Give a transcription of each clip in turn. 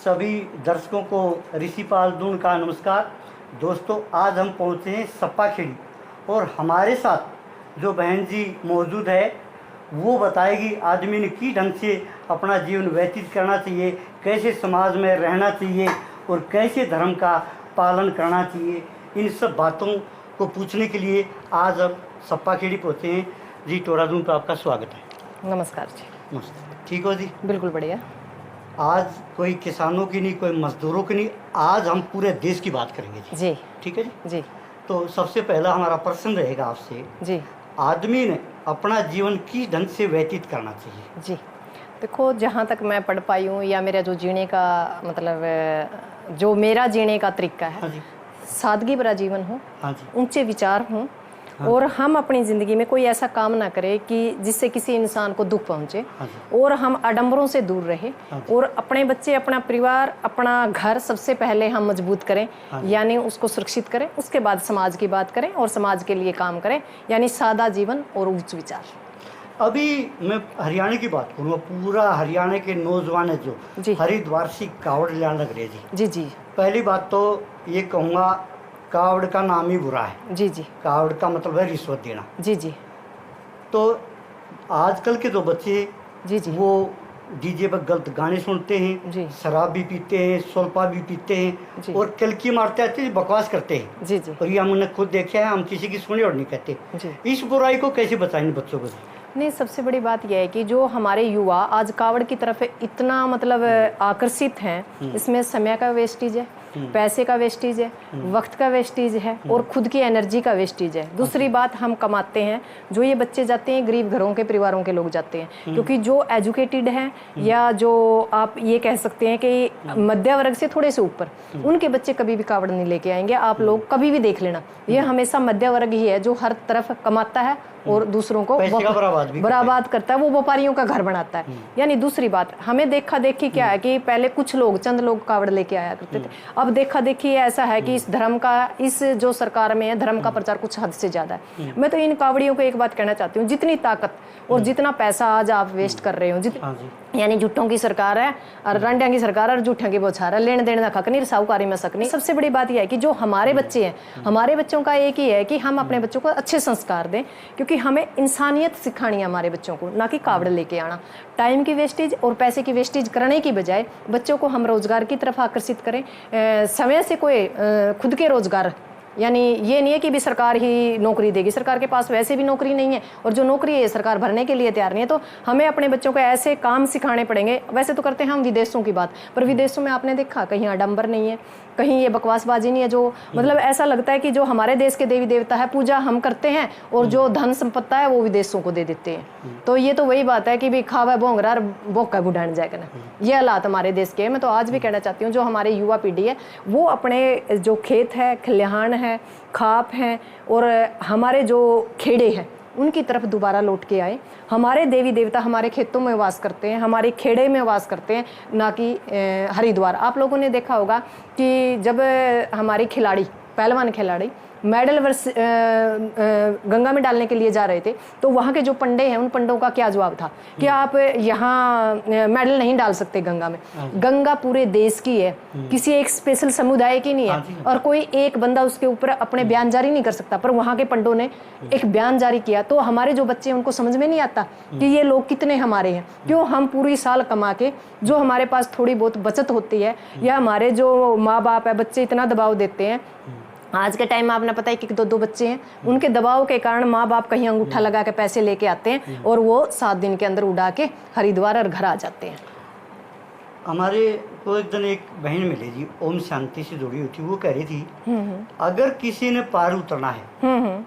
सभी दर्शकों को ऋषिपाल दून का नमस्कार। दोस्तों, आज हम पहुँचे हैं सप्पाखेड़ी और हमारे साथ जो बहन जी मौजूद है वो बताएगी आदमी ने किस ढंग से अपना जीवन व्यतीत करना चाहिए, कैसे समाज में रहना चाहिए और कैसे धर्म का पालन करना चाहिए। इन सब बातों को पूछने के लिए आज हम सप्पाखेड़ी पहुँचे हैं। जी टोरादून पर आपका स्वागत है। नमस्कार जी। नमस्ते। ठीक हो जी? बिल्कुल बढ़िया। आज कोई किसानों की नहीं, कोई मजदूरों की नहीं, आज हम पूरे देश की बात करेंगे जी। जी ठीक है जी? जी तो सबसे पहला हमारा प्रश्न रहेगा आपसे, जी आदमी ने अपना जीवन किस ढंग से व्यतीत करना चाहिए? जी। देखो, जहाँ तक मैं पढ़ पाई हूँ या मेरा जो जीने का मतलब जो मेरा जीने का तरीका है, हाँ जी। सादगी भरा जीवन हो, हाँ जी। ऊंचे विचार हों, हाँ। और हम अपनी ज़िंदगी में कोई ऐसा काम ना करें कि जिससे किसी इंसान को दुख पहुँचे, हाँ जी। और हम आडंबरों से दूर रहे, हाँ जी। और अपने बच्चे, अपना परिवार, अपना घर सबसे पहले हम मजबूत करें, हाँ जी। यानी उसको सुरक्षित करें। उसके बाद समाज की बात करें और समाज के लिए काम करें, यानी सादा जीवन और उच्च विचार। अभी मैं हरियाणा की बात करूँगा, पूरा हरियाणा के नौजवान है जो जी। हरिद्वार से कावड़ लाने लग रहे हैं जी। जी जी पहली बात तो ये कहूँगा, कावड़ का नाम ही बुरा है। जी जी कावड़ का मतलब है रिश्वत देना। जी जी तो आजकल के जो बच्चे जी जी वो डीजे पर गलत गाने सुनते हैं, जी। शराब भी पीते हैं, सोल्पा भी पीते जी। हैं और कलकी मारते आते हैं, बकवास करते हैं। जी जी और ये हमने खुद देखा है, हम किसी की सुनी और नहीं कहते। जी। इस बुराई को कैसे बचाएंगे बच्चों को? नहीं, सबसे बड़ी बात यह है कि जो हमारे युवा आज कावड़ की तरफ इतना मतलब आकर्षित हैं, इसमें समय का वेस्टेज है, पैसे का वेस्टेज है, वक्त का वेस्टेज है, और खुद की एनर्जी का वेस्टेज है। दूसरी बात, हम कमाते हैं, जो ये बच्चे जाते हैं गरीब घरों के परिवारों के लोग जाते हैं, क्योंकि जो एजुकेटेड हैं या जो आप ये कह सकते हैं कि मध्य वर्ग से थोड़े से ऊपर, उनके बच्चे कभी भी कावड़ नहीं लेके आएंगे। आप लोग कभी भी देख लेना, ये हमेशा मध्य वर्ग ही है जो हर तरफ कमाता है और दूसरों को बर्बाद करता है, वो व्यापारियों का घर बनाता है। यानी दूसरी बात, हमें देखा देखी क्या है कि पहले कुछ लोग, चंद लोग कावड़ लेके आया करते थे। अब देखा देखी ऐसा है कि इस धर्म का, इस जो सरकार में है, धर्म का प्रचार कुछ हद से ज्यादा है। मैं तो इन कावड़ियों को एक बात कहना चाहती हूँ, जितनी ताकत और जितना पैसा आज आप वेस्ट कर रहे हो, यानी झूठों की सरकार है और रंडिया की सरकार और झूठों की बौछार है, लेने देने का हक नहीं, साहूकारी में शक नहीं। सबसे बड़ी बात यह है कि जो हमारे बच्चे हैं, हमारे बच्चों का एक ही है कि हम अपने बच्चों को अच्छे संस्कार दें, क्योंकि हमें इंसानियत सिखानी है हमारे बच्चों को, ना कि कावड़ लेके आना। टाइम की वेस्टेज और पैसे की वेस्टेज करने की बजाय बच्चों को हम रोजगार की तरफ आकर्षित करें। समय से कोई खुद के रोजगार, यानी ये नहीं है कि भी सरकार ही नौकरी देगी, सरकार के पास वैसे भी नौकरी नहीं है, और जो नौकरी है सरकार भरने के लिए तैयार नहीं है। तो हमें अपने बच्चों को ऐसे काम सिखाने पड़ेंगे। वैसे तो करते हैं हम विदेशों की बात, पर विदेशों में आपने देखा कहीं आडंबर नहीं है, कहीं ये बकवासबाजी नहीं है। जो मतलब ऐसा लगता है कि जो हमारे देश के देवी देवता है, पूजा हम करते हैं, और जो धन संपत्ता है वो विदेशों को दे देते हैं। तो ये तो वही बात है कि भी खावा बोंगरा बोका बुढ़ान जाएगा ना, ये हालात हमारे देश के हैं। मैं तो आज भी कहना चाहती हूँ, जो हमारे युवा पीढ़ी है वो अपने जो खेत है, खलिहान है, खाप हैं और हमारे जो खेड़े हैं उनकी तरफ दोबारा लौट के आए। हमारे देवी देवता हमारे खेतों में वास करते हैं, हमारे खेड़े में वास करते हैं, ना कि हरिद्वार। आप लोगों ने देखा होगा कि जब हमारी खिलाड़ी, पहलवान खिलाड़ी मेडल गंगा में डालने के लिए जा रहे थे, तो वहाँ के जो पंडे हैं, उन पंडों का क्या जवाब था कि आप यहाँ मेडल नहीं डाल सकते गंगा में। गंगा पूरे देश की है, किसी एक स्पेशल समुदाय की नहीं है, और कोई एक बंदा उसके ऊपर अपने बयान जारी नहीं कर सकता। पर वहाँ के पंडों ने एक बयान जारी किया। तो हमारे जो बच्चे हैं उनको समझ में नहीं आता कि ये लोग कितने हमारे हैं। क्यों हम पूरी साल कमा के, जो हमारे पास थोड़ी बहुत बचत होती है, या हमारे जो माँ बाप है, बच्चे इतना दबाव देते हैं। आज के टाइम में आपने पता है कि दो बच्चे हैं, उनके दबाव के कारण माँ बाप कहीं अंगूठा लगा के पैसे लेके आते हैं, और वो 7 दिन के अंदर उड़ा के हरिद्वार और घर आ जाते हैं। हमारे को एक दिन एक बहन मिली जी, ओम शांति से जुड़ी हुई थी। वो कह रही थी, अगर किसी ने पार उतरना है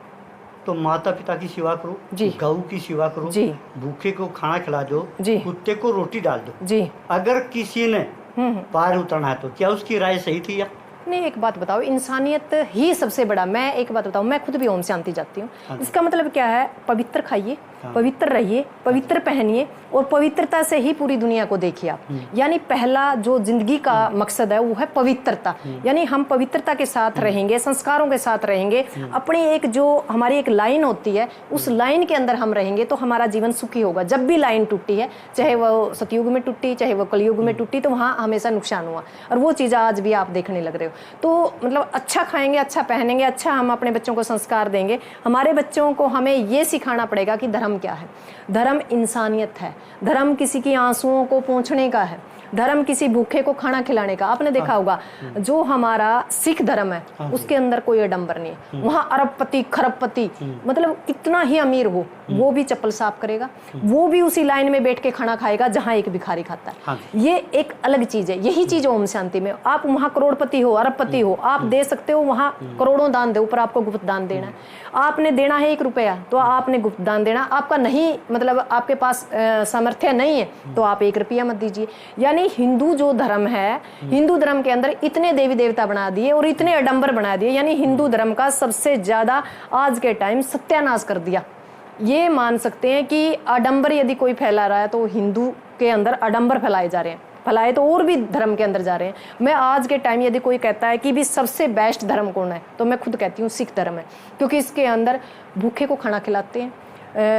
तो माता पिता की सेवा करो, गौ की सेवा करो, भूखे को खाना खिला दो, कुत्ते को रोटी डाल दो जी। अगर किसी ने पार उतरना है तो क्या उसकी राय सही थी या नहीं? एक बात बताओ, इंसानियत ही सबसे बड़ा। मैं एक बात बताऊं, मैं खुद भी ओम शांति जाती हूँ। इसका मतलब क्या है? पवित्र खाइए, पवित्र रहिए, पवित्र पहनिए और पवित्रता से ही पूरी दुनिया को देखिए आप। यानी पहला जो जिंदगी का मकसद है वो है पवित्रता। यानी हम पवित्रता के साथ रहेंगे, संस्कारों के साथ रहेंगे, अपनी एक जो हमारी एक लाइन होती है उस लाइन के अंदर हम रहेंगे तो हमारा जीवन सुखी होगा। जब भी लाइन टूटी है, चाहे वो सतयुग में टूटी, चाहे वो कलयुग में टूटी, तो वहाँ हमेशा नुकसान हुआ। और वो चीज़ आज भी आप देखने लग रहे हो। तो मतलब अच्छा खाएंगे, अच्छा पहनेंगे, अच्छा हम अपने बच्चों को संस्कार देंगे। हमारे बच्चों को हमें ये सिखाना पड़ेगा कि धर्म क्या है। धर्म इंसानियत है, धर्म किसी की आंसुओं को पोंछने का है, धर्म किसी भूखे को खाना खिलाने का। आपने देखा होगा जो हमारा सिख धर्म है उसके अंदर कोई आडंबर नहीं है। वहाँ अरबपति खरबपति मतलब कितना ही अमीर हो वो भी चप्पल साफ करेगा, वो भी उसी लाइन में बैठ के खाना खाएगा जहाँ एक भिखारी खाता है। ये एक अलग चीज है। यही चीज ओम शांति में। आप वहाँ करोड़पति हो, अरबपति हो, आप दे सकते हो वहाँ करोड़ों दान दो, पर आपको गुप्त दान देना है। आपने देना है 1 रुपया तो आपने गुप्त दान देना। आपका नहीं मतलब आपके पास सामर्थ्य नहीं है तो आप 1 रुपया मत दीजिए। यानी हिंदू जो धर्म है, हिंदू धर्म के अंदर इतने देवी देवता बना दिए और इतने आडंबर बना दिए। यानी हिंदू धर्म का सबसे ज्यादा आज के टाइम सत्यानाश कर दिया। ये मान सकते हैं कि आडंबर यदि कोई फैला रहा है तो हिंदू के अंदर आडंबर फैलाए जा रहे हैं। फैलाए तो और भी धर्म के अंदर जा रहे हैं। मैं आज के टाइम यदि कोई कहता है कि भी सबसे बेस्ट धर्म कौन है तो मैं खुद कहती हूँ सिख धर्म है। क्योंकि इसके अंदर भूखे को खाना खिलाते हैं,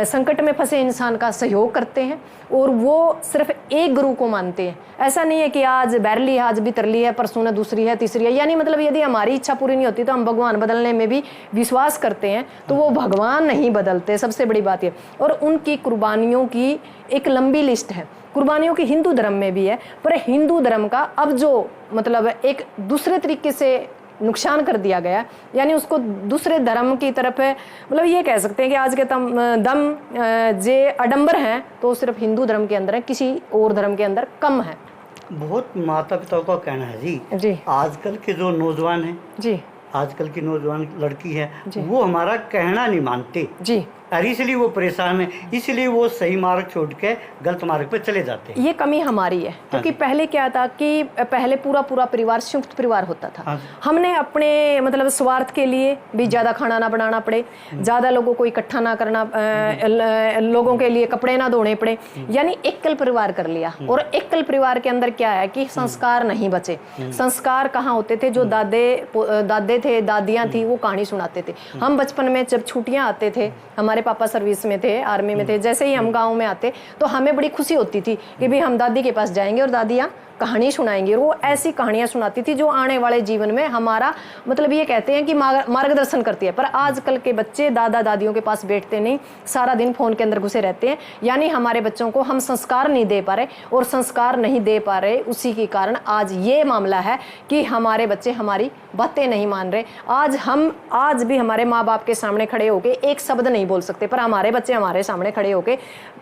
संकट में फंसे इंसान का सहयोग करते हैं और वो सिर्फ एक गुरु को मानते हैं। ऐसा नहीं है कि आज बैरली है, आज बितरली है, परसों ने दूसरी है, तीसरी है। यानी मतलब यदि हमारी इच्छा पूरी नहीं होती तो हम भगवान बदलने में भी विश्वास करते हैं तो वो भगवान नहीं बदलते। सबसे बड़ी बात ये। और उनकी कुर्बानियों की एक लंबी लिस्ट है। कुर्बानियों की हिंदू धर्म में भी है, पर हिंदू धर्म का अब जो मतलब एक दूसरे तरीके से नुकसान कर दिया गया, यानी उसको दूसरे धर्म की तरफ है। मतलब ये कह सकते हैं कि आज के दम जे आडंबर हैं तो सिर्फ हिंदू धर्म के अंदर है, किसी और धर्म के अंदर कम है। बहुत माता पिताओं का कहना है जी आजकल के जो नौजवान हैं जी, आजकल की नौजवान लड़की है वो हमारा कहना नहीं मानते जी, और इसलिए वो परेशान है, इसलिए वो सही मार्ग छोड़ के गलत मार्ग पे चले जाते हैं। ये कमी हमारी है। क्योंकि पहले क्या था कि पहले पूरा परिवार संयुक्त परिवार होता था। हमने अपने मतलब स्वार्थ के लिए भी ज्यादा खाना ना बनाना पड़े, ज्यादा लोगों को इकट्ठा ना करना, लोगों के लिए कपड़े ना धोने पड़े, यानी एकल परिवार कर लिया। और एकल परिवार के अंदर क्या है कि संस्कार नहीं बचे। संस्कार कहाँ होते थे? जो दादे थे, दादियां थी, वो कहानी सुनाते थे। हम बचपन में जब छुट्टियां आते थे, हमारे पापा सर्विस में थे, आर्मी में थे, जैसे ही हम गांव में आते तो हमें बड़ी खुशी होती थी कि भी हम दादी के पास जाएंगे और दादियां कहानी सुनाएंगी। और वो ऐसी कहानियां सुनाती थी जो आने वाले जीवन में हमारा मतलब ये कहते हैं कि मार्गदर्शन करती है। पर आजकल के बच्चे दादा दादियों के पास बैठते नहीं, सारा दिन फोन के अंदर घुसे रहते हैं। यानी हमारे बच्चों को हम संस्कार नहीं दे पा रहे, और संस्कार नहीं दे पा रहे उसी के कारण आज ये मामला है कि हमारे बच्चे हमारी बातें नहीं मान रहे। आज भी हमारे माँ बाप के सामने खड़े होके एक शब्द नहीं बोल सकते, पर हमारे बच्चे हमारे सामने खड़े होके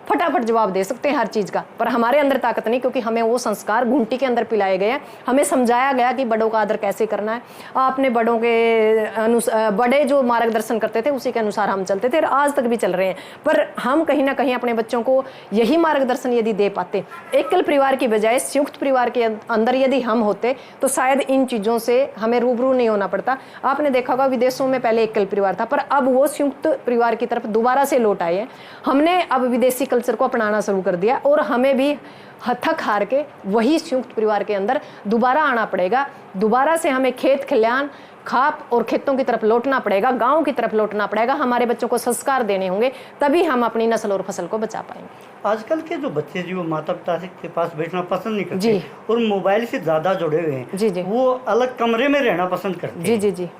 फटाफट जवाब दे सकते हैं हर चीज का। पर हमारे अंदर ताकत नहीं, क्योंकि हमें वो संस्कार घुंटी के अंदर पिलाए गए हैं। हमें समझाया गया कि बड़ों का आदर कैसे करना है। आपने बड़ों के बड़े जो मार्गदर्शन करते थे उसी के अनुसार हम चलते थे और आज तक भी चल रहे हैं। पर हम कहीं ना कहीं अपने बच्चों को यही मार्गदर्शन यदि दे पाते, एकल परिवार की बजाय संयुक्त परिवार के अंदर यदि हम होते तो शायद इन चीजों से हमें रूबरू नहीं होना पड़ता। आपने देखा होगा विदेशों में पहले एकल परिवार था, पर अब वो संयुक्त परिवार की तरफ दोबारा से लौट आए हैं। हमने अब विदेशी कल्चर को अपनाना शुरू कर दिया और हमें भी थक हार के वही संयुक्त परिवार के अंदर दोबारा आना पड़ेगा। दोबारा से हमें खेत खलियान खाप और खेतों की तरफ लौटना पड़ेगा, गांव की तरफ लौटना पड़ेगा। हमारे बच्चों को संस्कार देने होंगे, तभी हम अपनी नस्ल और फसल को बचा पाएंगे। आजकल के जो बच्चे जी वो माता पिता के पास बैठना पसंद नहीं करते और मोबाइल से ज्यादा जुड़े हुए हैं जी, वो अलग कमरे में रहना पसंद करते हैं जी।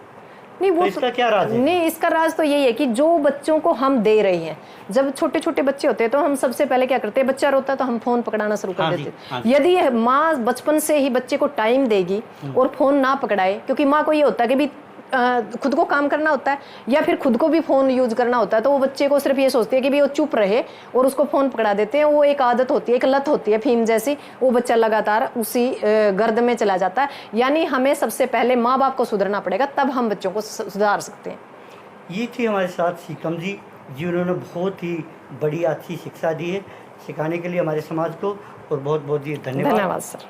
नहीं, वो तो इसका क्या राज है? नहीं, इसका राज तो यही है कि जो बच्चों को हम दे रहे हैं, जब छोटे छोटे बच्चे होते हैं तो हम सबसे पहले क्या करते हैं, बच्चा रोता है तो हम फोन पकड़ाना शुरू कर देते। यदि माँ बचपन से ही बच्चे को टाइम देगी और फोन ना पकड़ाए, क्योंकि माँ को ये होता है कि भी खुद को काम करना होता है या फिर खुद को भी फोन यूज करना होता है, तो वो बच्चे को सिर्फ ये सोचती है कि भी वो चुप रहे और उसको फोन पकड़ा देते हैं। वो एक आदत होती है, एक लत होती है फीम जैसी, वो बच्चा लगातार उसी गर्द में चला जाता है। यानी हमें सबसे पहले माँ बाप को सुधरना पड़ेगा, तब हम बच्चों को सुधार सकते हैं। ये थी हमारे साथ सीकम जी, जिन्होंने बहुत ही बड़ी अच्छी शिक्षा दी है सिखाने के लिए हमारे समाज को, और बहुत बहुत जी धन्यवाद। धन्यवाद सर।